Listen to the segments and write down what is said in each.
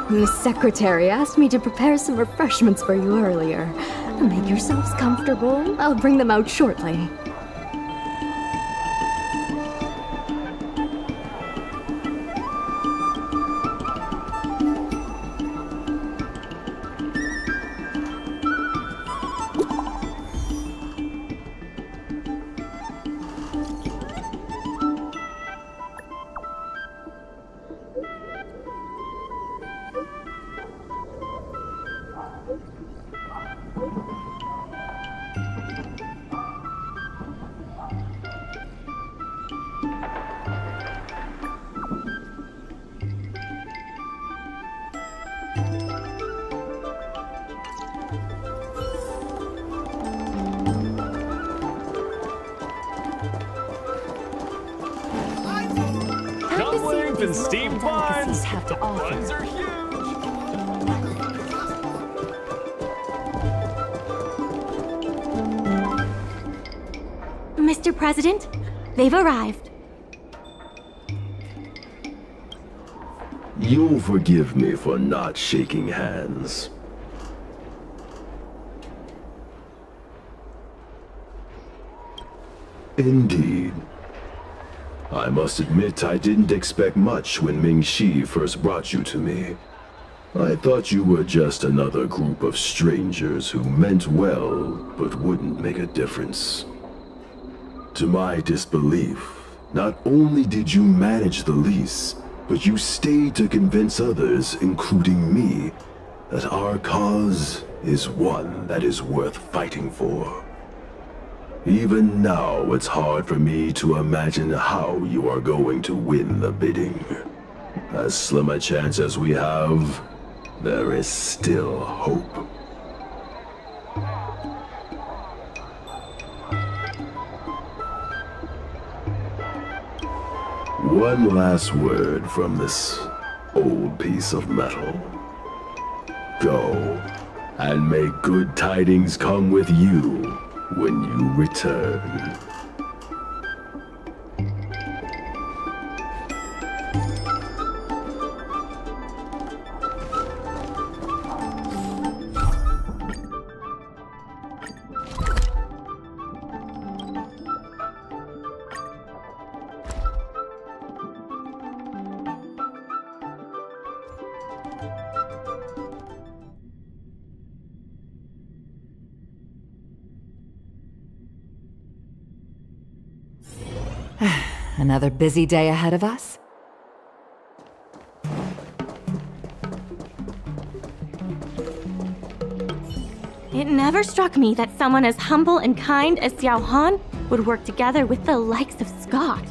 The secretary asked me to prepare some refreshments for you earlier. Make yourselves comfortable. I'll bring them out shortly. And steamed buns! The buns are huge! Mr. President, they've arrived. You'll forgive me for not shaking hands. Indeed. I must admit I didn't expect much when Ming-Shi first brought you to me. I thought you were just another group of strangers who meant well, but wouldn't make a difference. To my disbelief, not only did you manage the lease, but you stayed to convince others, including me, that our cause is one that is worth fighting for. Even now, it's hard for me to imagine how you are going to win the bidding. As slim a chance as we have, there is still hope. One last word from this old piece of metal. Go, and may good tidings come with you when you return. Another busy day ahead of us? It never struck me that someone as humble and kind as Xiao Han would work together with the likes of Scott.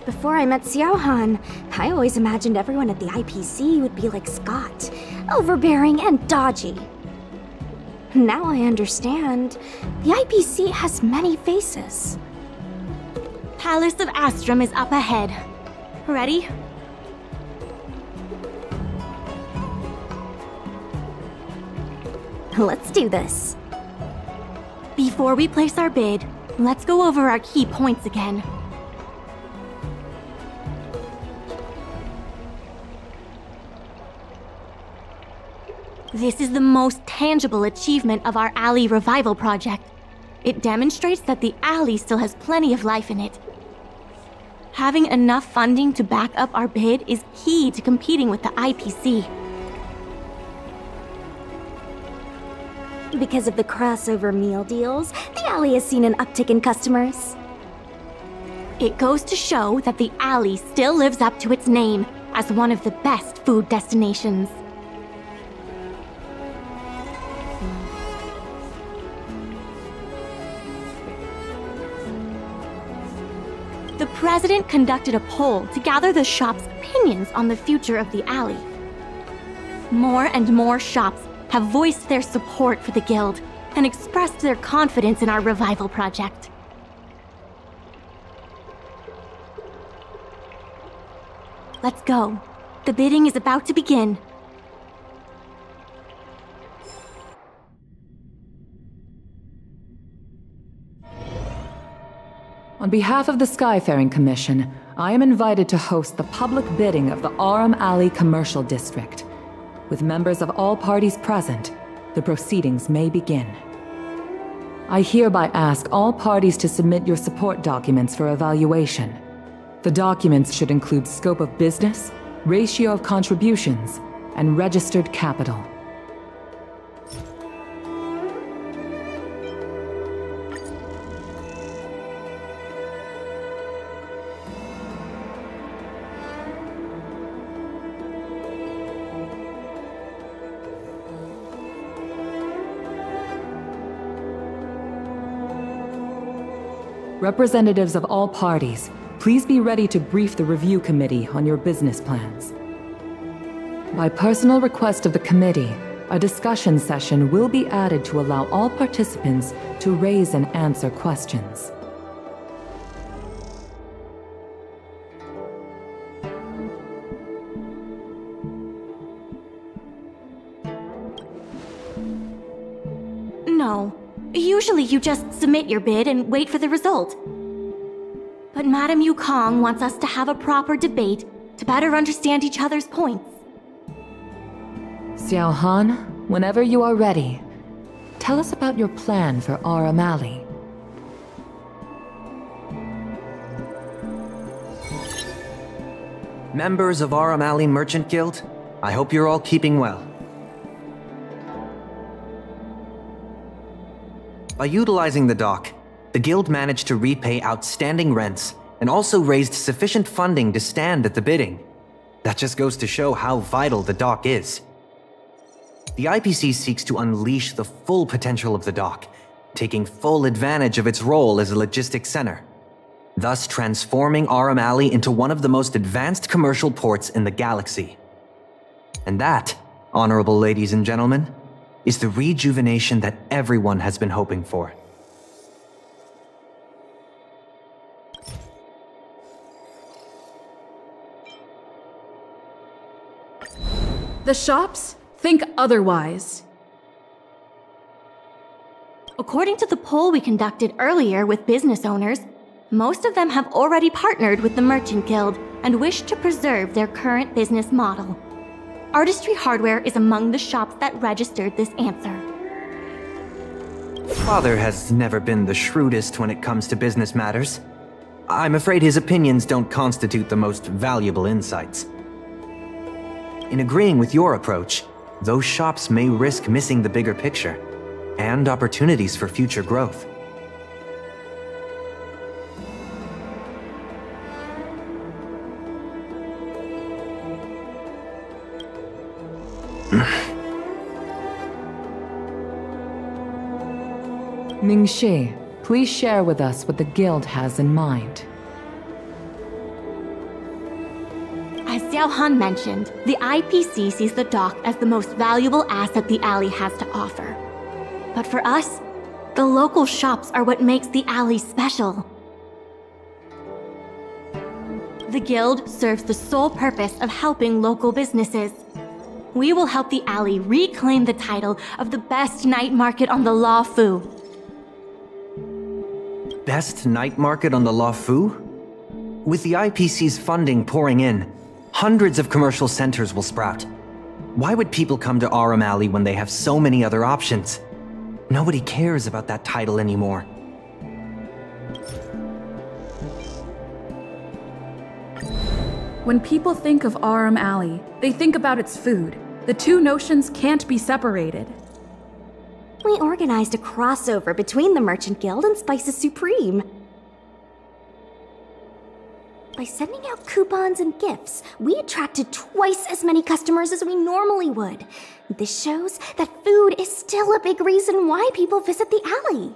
Before I met Xiao Han, I always imagined everyone at the IPC would be like Scott, overbearing and dodgy. Now I understand. The IPC has many faces. Palace of Astrum is up ahead. Ready? Let's do this. Before we place our bid, let's go over our key points again. This is the most tangible achievement of our alley revival project. It demonstrates that the alley still has plenty of life in it. Having enough funding to back up our bid is key to competing with the IPC. Because of the crossover meal deals, the alley has seen an uptick in customers. It goes to show that the alley still lives up to its name as one of the best food destinations. The president conducted a poll to gather the shop's opinions on the future of the alley. More and more shops have voiced their support for the guild and expressed their confidence in our revival project. Let's go. The bidding is about to begin. On behalf of the Skyfaring Commission, I am invited to host the public bidding of the Aurum Alley Commercial District. With members of all parties present, the proceedings may begin. I hereby ask all parties to submit your support documents for evaluation. The documents should include scope of business, ratio of contributions, and registered capital. Representatives of all parties, please be ready to brief the review committee on your business plans. By personal request of the committee, a discussion session will be added to allow all participants to raise and answer questions. No. Usually you just submit your bid and wait for the result. But Madame Yukong wants us to have a proper debate to better understand each other's points. Xiao Han, whenever you are ready, tell us about your plan for Aurum Alley. Members of Aurum Alley Merchant Guild, I hope you're all keeping well. By utilizing the dock, the guild managed to repay outstanding rents and also raised sufficient funding to stand at the bidding. That just goes to show how vital the dock is. The IPC seeks to unleash the full potential of the dock, taking full advantage of its role as a logistics center, thus transforming Aurum Alley into one of the most advanced commercial ports in the galaxy. And that, honorable ladies and gentlemen, is the rejuvenation that everyone has been hoping for. The shops think otherwise. According to the poll we conducted earlier with business owners, most of them have already partnered with the Merchant Guild and wish to preserve their current business model. Artistry Hardware is among the shops that registered this answer. Father has never been the shrewdest when it comes to business matters. I'm afraid his opinions don't constitute the most valuable insights. In agreeing with your approach, those shops may risk missing the bigger picture and opportunities for future growth. Mingxi, please share with us what the guild has in mind. As Xiao Han mentioned, the IPC sees the dock as the most valuable asset the alley has to offer. But for us, the local shops are what makes the alley special. The guild serves the sole purpose of helping local businesses. We will help the alley reclaim the title of the best night market on the Law Fu. Best night market on the Law Fu? With the IPC's funding pouring in, hundreds of commercial centers will sprout. Why would people come to Aurum Alley when they have so many other options? Nobody cares about that title anymore. When people think of Aurum Alley, they think about its food. The two notions can't be separated. We organized a crossover between the Merchant Guild and Spices Supreme. By sending out coupons and gifts, we attracted twice as many customers as we normally would. This shows that food is still a big reason why people visit the alley.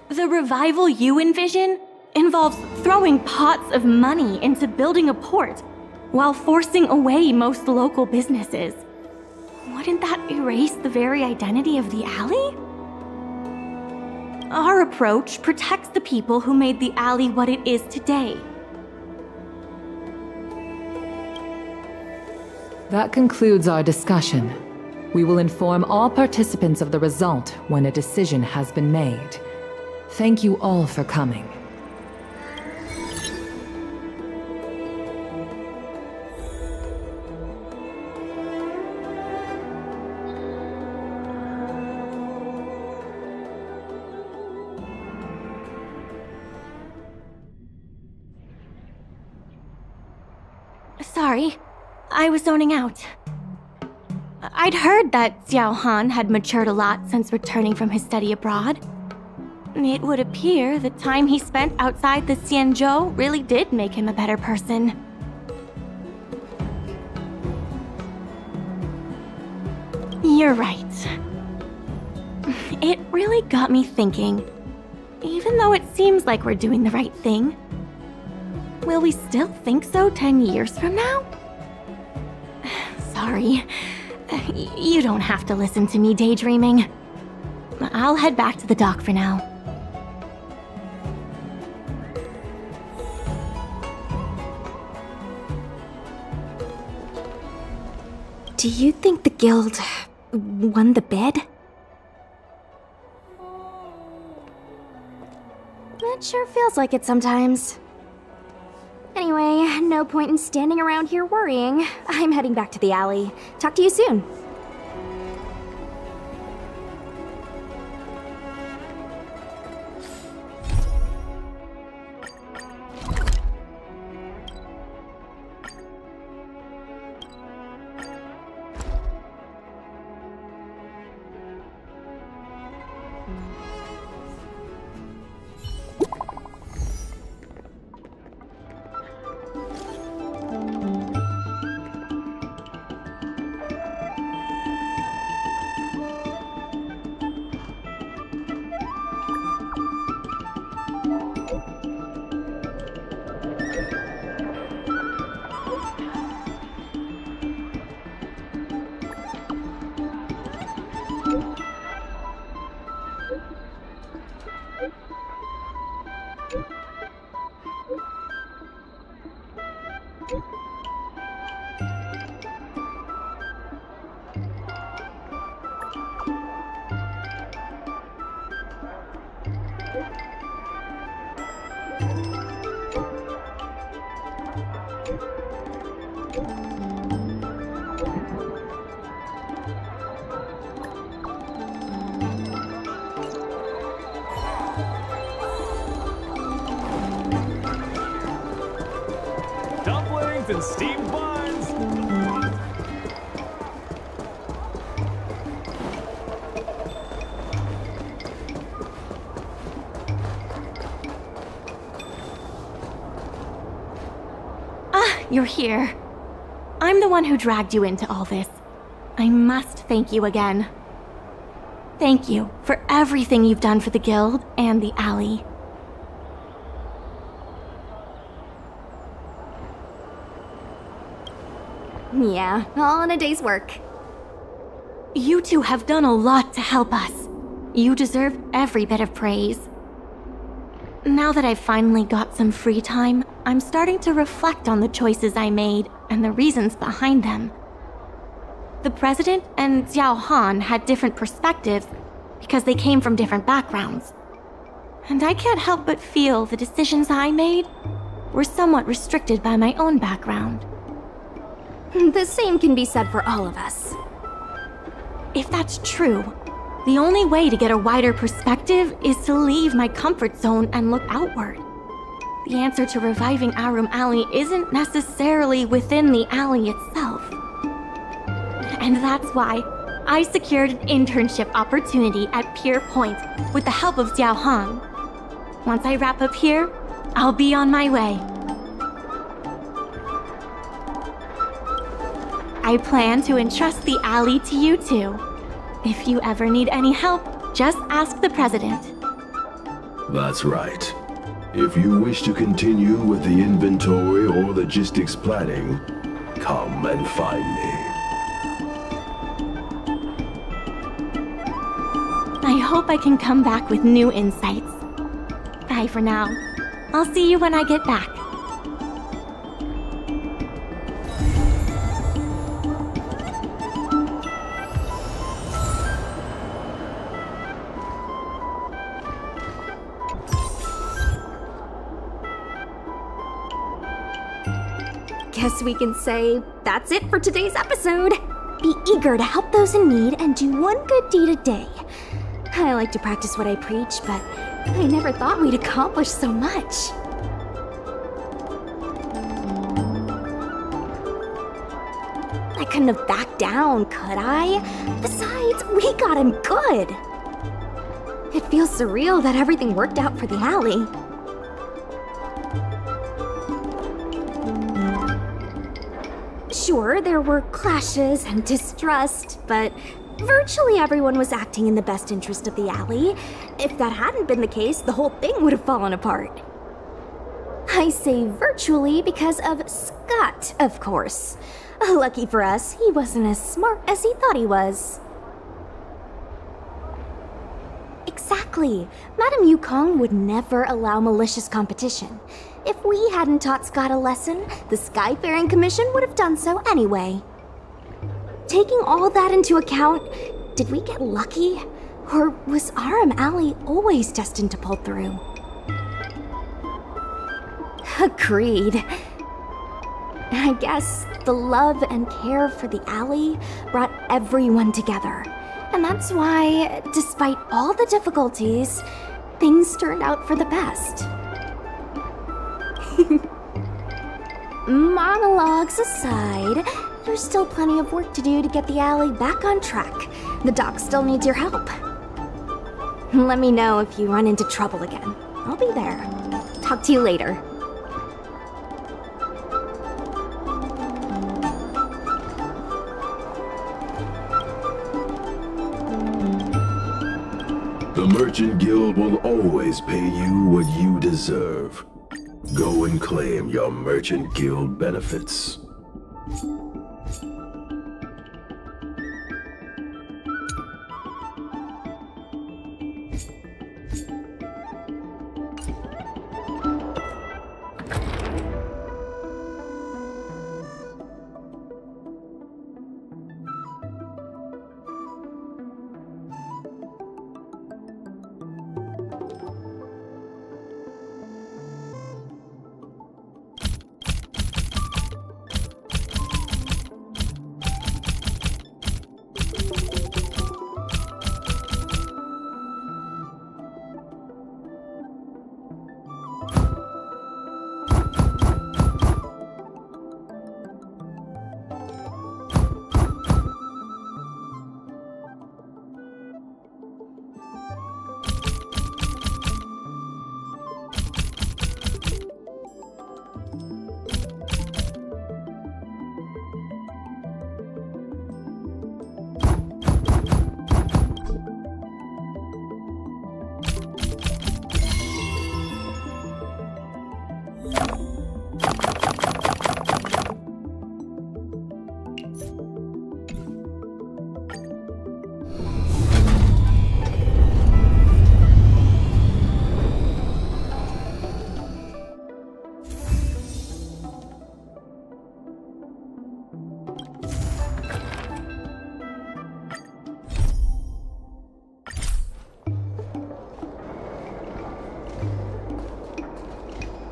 The revival you envision involves throwing pots of money into building a port, while forcing away most local businesses. Wouldn't that erase the very identity of the alley? Our approach protects the people who made the alley what it is today. That concludes our discussion. We will inform all participants of the result when a decision has been made. Thank you all for coming. Sorry, I was zoning out. I'd heard that Xiao Han had matured a lot since returning from his study abroad. It would appear the time he spent outside the Xianzhou really did make him a better person. You're right. It really got me thinking. Even though it seems like we're doing the right thing, will we still think so 10 years from now? Sorry. You don't have to listen to me daydreaming. I'll head back to the dock for now. Do you think the guild won the bid? It sure feels like it sometimes. Anyway, no point in standing around here worrying. I'm heading back to the alley. Talk to you soon. Dumplings and steamed buns! Ah, you're here. I'm the one who dragged you into all this. I must thank you again. Thank you for everything you've done for the guild and the alley. Yeah, all in a day's work. You two have done a lot to help us. You deserve every bit of praise. Now that I've finally got some free time, I'm starting to reflect on the choices I made and the reasons behind them. The president and Xiao Han had different perspectives because they came from different backgrounds. And I can't help but feel the decisions I made were somewhat restricted by my own background. The same can be said for all of us. If that's true, the only way to get a wider perspective is to leave my comfort zone and look outward. The answer to reviving Aurum Alley isn't necessarily within the alley itself. And that's why I secured an internship opportunity at Pier Point with the help of Xiao Han. Once I wrap up here, I'll be on my way. I plan to entrust the alley to you two. If you ever need any help, just ask the president. That's right. If you wish to continue with the inventory or logistics planning, come and find me. I hope I can come back with new insights. Bye for now. I'll see you when I get back. guess we can say that's it for today's episode. Be eager to help those in need and do one good deed a day. I like to practice what I preach, but I never thought we'd accomplish so much. I couldn't have backed down, could I? Besides, we got him good. It feels surreal that everything worked out for the alley. Sure, there were clashes and distrust, but virtually everyone was acting in the best interest of the alley. If that hadn't been the case, the whole thing would have fallen apart. I say virtually because of Scott, of course. Lucky for us, he wasn't as smart as he thought he was. Exactly. Madame Yukong would never allow malicious competition. If we hadn't taught Scott a lesson, the Skyfaring Commission would have done so anyway. Taking all that into account, did we get lucky? Or was Aurum Alley always destined to pull through? Agreed. I guess the love and care for the alley brought everyone together. And that's why, despite all the difficulties, things turned out for the best. Monologues aside, there's still plenty of work to do to get the alley back on track. The doc still needs your help. Let me know if you run into trouble again. I'll be there. Talk to you later. The Merchant Guild will always pay you what you deserve. Go and claim your Merchant Guild benefits.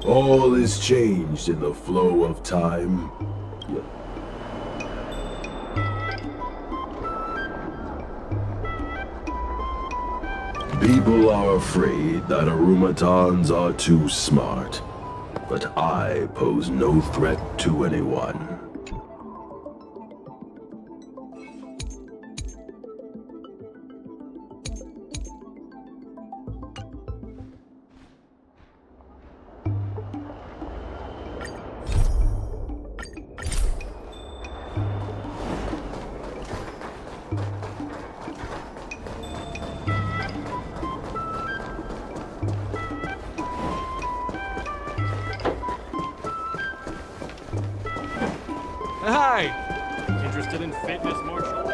All is changed in the flow of time. People are afraid that Arumatans are too smart, but I pose no threat to anyone. Hi! Interested in fitness martial arts?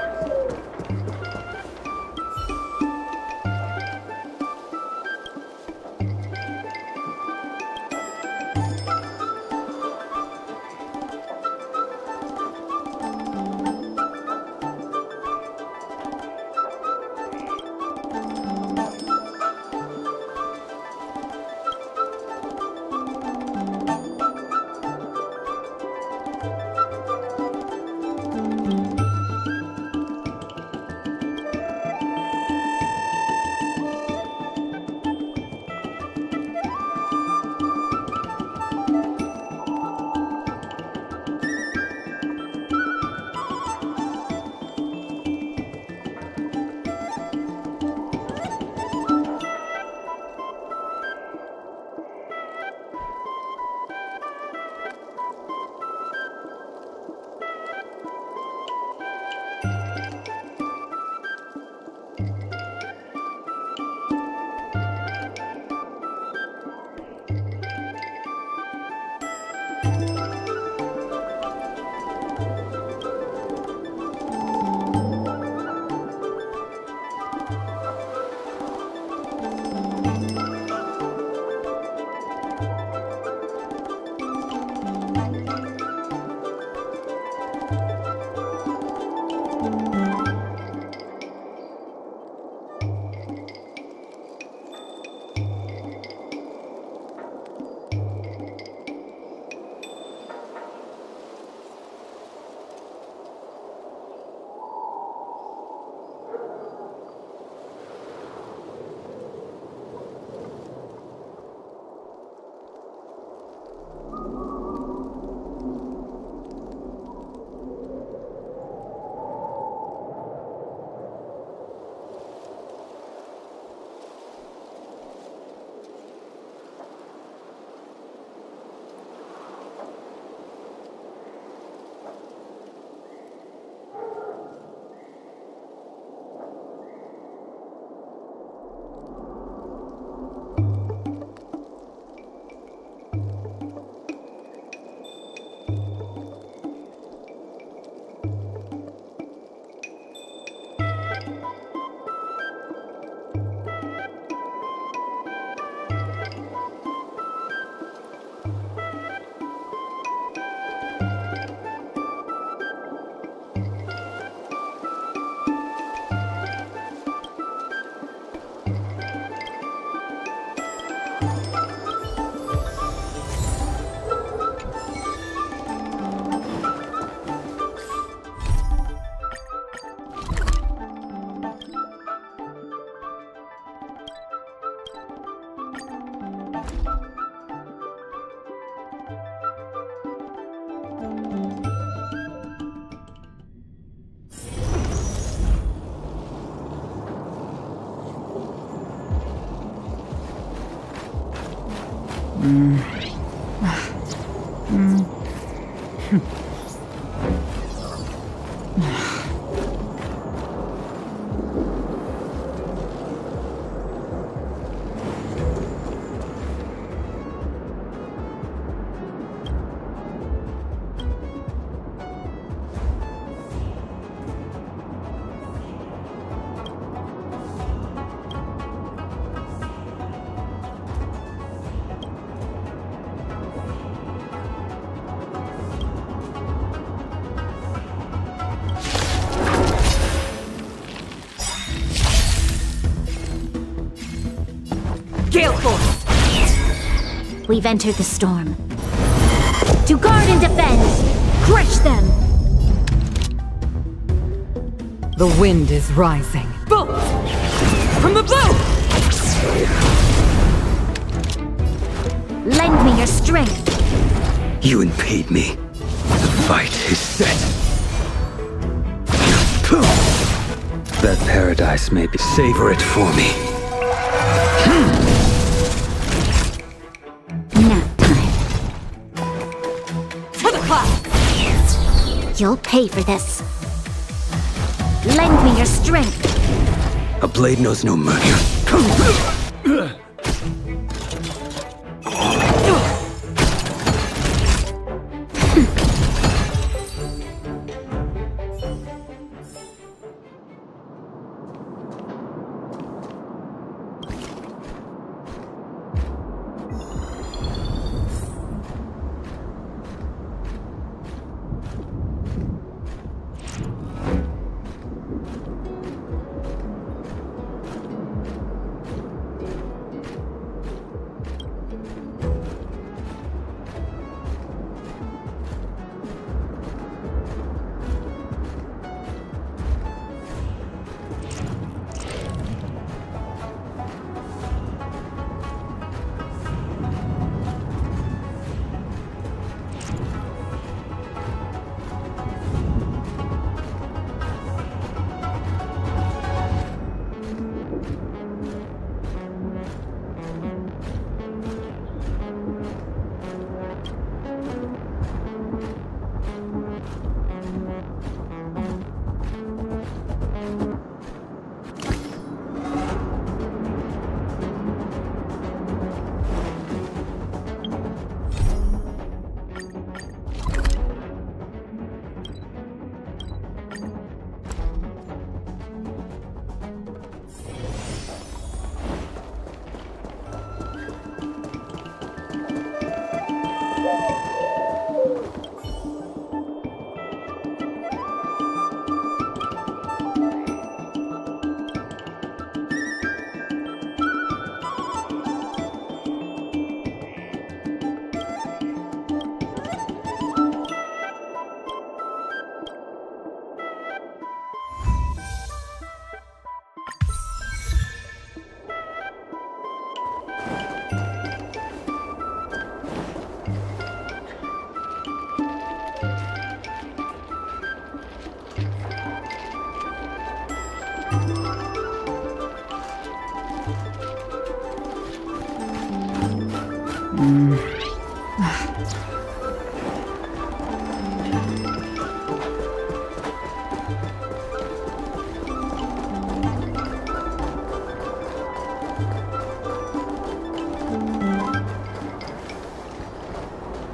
We've entered the storm. To guard and defend! Crush them! The wind is rising. Bolt! From the bow! Lend me your strength! You impede me. The fight is set. That paradise may be. Savor it for me. Nap time. To the clouds! You'll pay for this. Lend me your strength. A blade knows no mercy.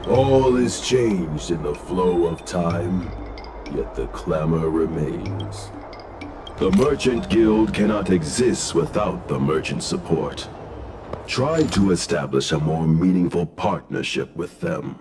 All is changed in the flow of time, yet the clamor remains. The Merchant Guild cannot exist without the merchant support. Try to establish a more meaningful partnership with them.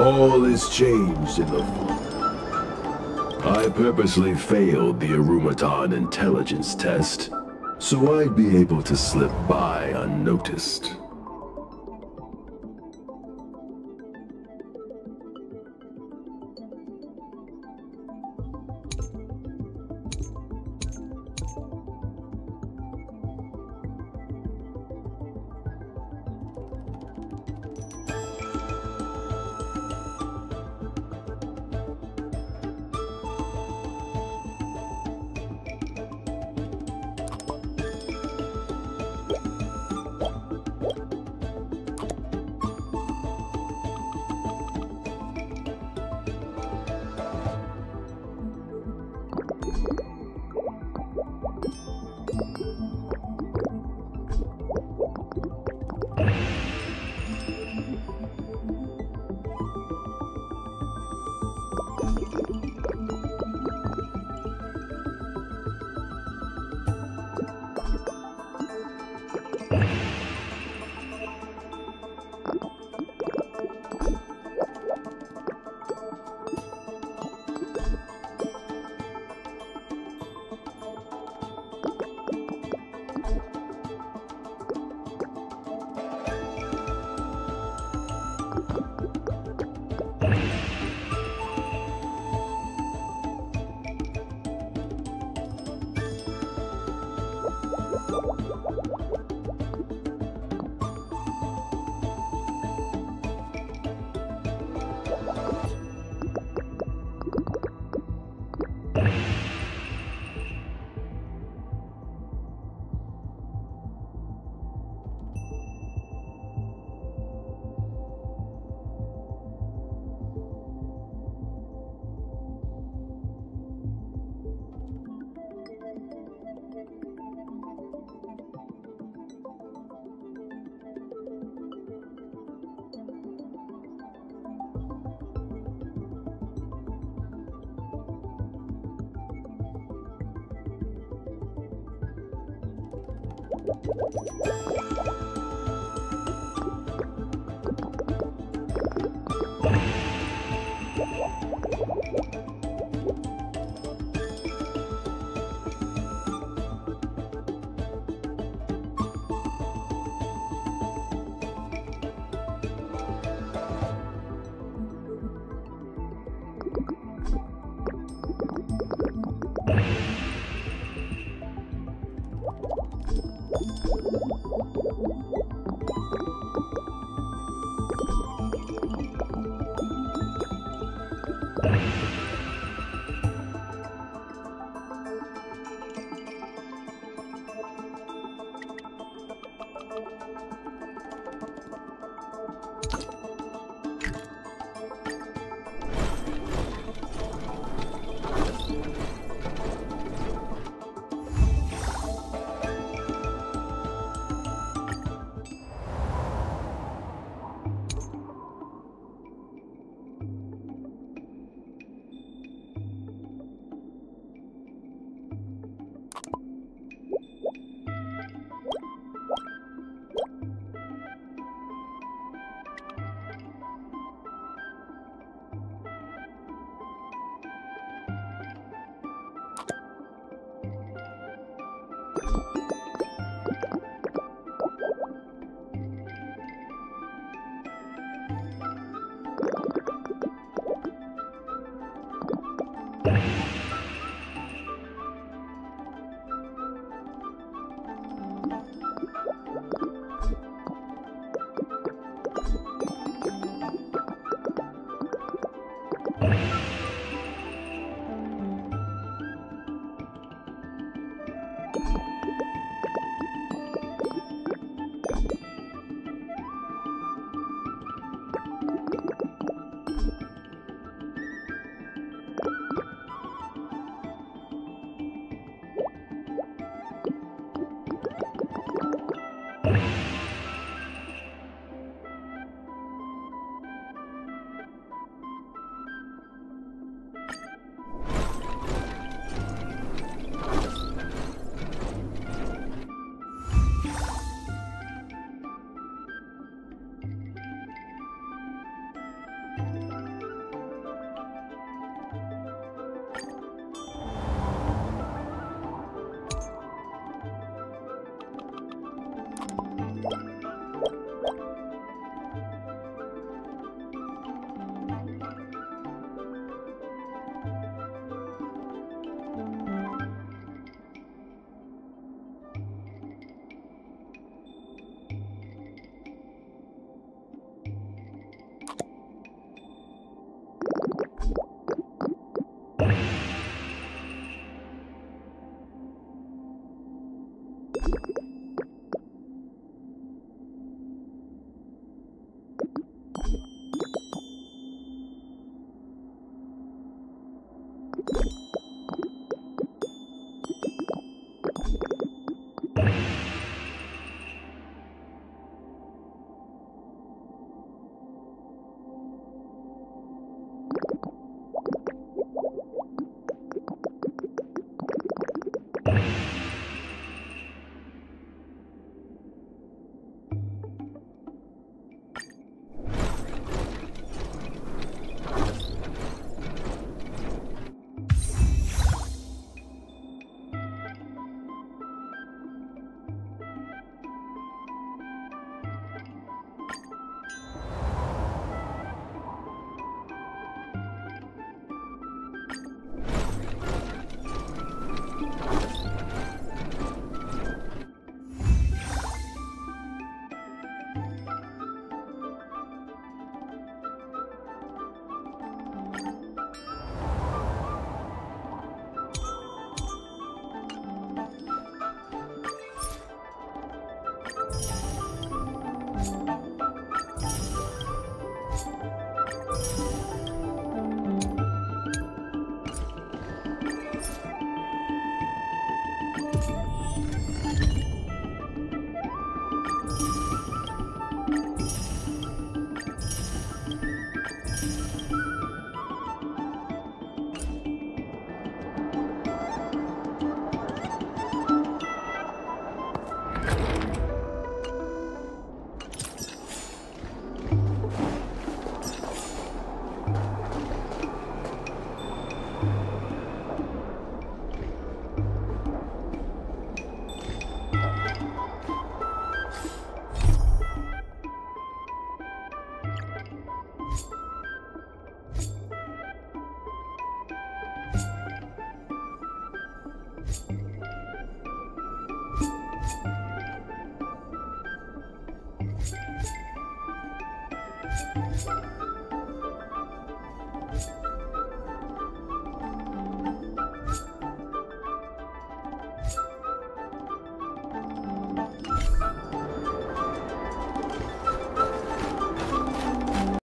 All is changed in the former. I purposely failed the Arumaton intelligence test, so I'd be able to slip by unnoticed.